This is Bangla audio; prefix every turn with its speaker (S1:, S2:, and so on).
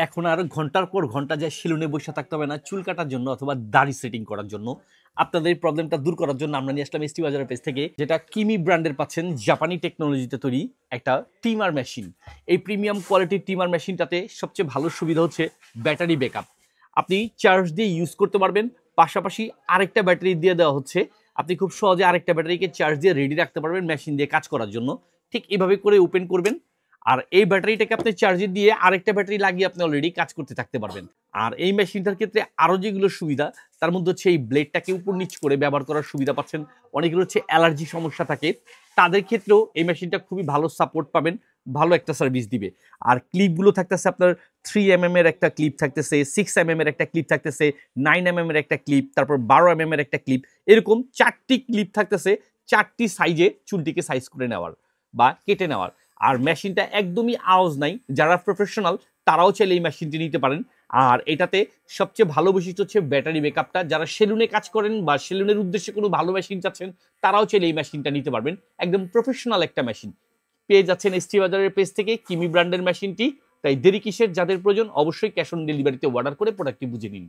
S1: এখন আর ঘন্টার পর ঘন্টা যায় সেলুনে বসে থাকতে হবে না চুল কাটার জন্য অথবা দাড়ি সেটিং করার জন্য। আপনাদের এই প্রবলেমটা দূর করার জন্য আমরা নিয়ে আসলাম এসটি বাজারের পেজ থেকে, যেটা কিমি ব্র্যান্ডের পাচ্ছেন, জাপানি টেকনোলজিতে তৈরি একটা ট্রিমার মেশিন। এই প্রিমিয়াম কোয়ালিটির ট্রিমার মেশিনটাতে সবচেয়ে ভালো সুবিধা হচ্ছে ব্যাটারি ব্যাকআপ। আপনি চার্জ দিয়ে ইউজ করতে পারবেন, পাশাপাশি আরেকটা ব্যাটারি দিয়ে দেওয়া হচ্ছে। আপনি খুব সহজে আরেকটা ব্যাটারিকে চার্জ দিয়ে রেডি রাখতে পারবেন মেশিন দিয়ে কাজ করার জন্য। ঠিক এভাবে করে ওপেন করবেন, আর এই ব্যাটারিটাকে আপনি চার্জে দিয়ে আরেকটা ব্যাটারি লাগিয়ে আপনি অলরেডি কাজ করতে থাকতে পারবেন। আর এই মেশিনটার ক্ষেত্রে আরো যেগুলো সুবিধা, তার মধ্যে হচ্ছে এই ব্লেডটাকে উপর নিচ করে ব্যবহার করার সুবিধা পাচ্ছেন। অনেকের হচ্ছে অ্যালার্জি সমস্যা থাকে, তাদের ক্ষেত্রেও এই মেশিনটা খুবই ভালো সাপোর্ট পাবেন, ভালো একটা সার্ভিস দিবে। আর ক্লিপগুলো থাকতেছে আপনার 3mm এর একটা ক্লিপ থাকতেছে, 6mm এর একটা ক্লিপ থাকতেছে, 9mm এর একটা ক্লিপ, তারপর 12mm এর একটা ক্লিপ, এরকম 4টি ক্লিপ থাকতেছে 4টি সাইজে চুলটিকে সাইজ করে নেওয়ার বা কেটে নেওয়ার। আর মেশিনটা একদমই আওয়াজ নাই, যারা প্রফেশনাল তারাও চাইলে এই মেশিনটি নিতে পারেন। আর এটাতে সবচেয়ে ভালো বৈশিষ্ট্য হচ্ছে ব্যাটারি ব্যাকআপটা। যারা সেলুনে কাজ করেন বা সেলুনের উদ্দেশ্যে কোনো ভালো মেশিন চাচ্ছেন, তারাও চাইলে এই মেশিনটা নিতে পারবেন। একদম প্রফেশনাল একটা মেশিন পেয়ে যাচ্ছেন এসটি বাজারের পেজ থেকে কিমি ব্র্যান্ডের মেশিনটি। তাই দেরি কিসের, যাদের প্রয়োজন অবশ্যই ক্যাশ অন ডেলিভারিতে অর্ডার করে প্রোডাক্টটি বুঝে নিন।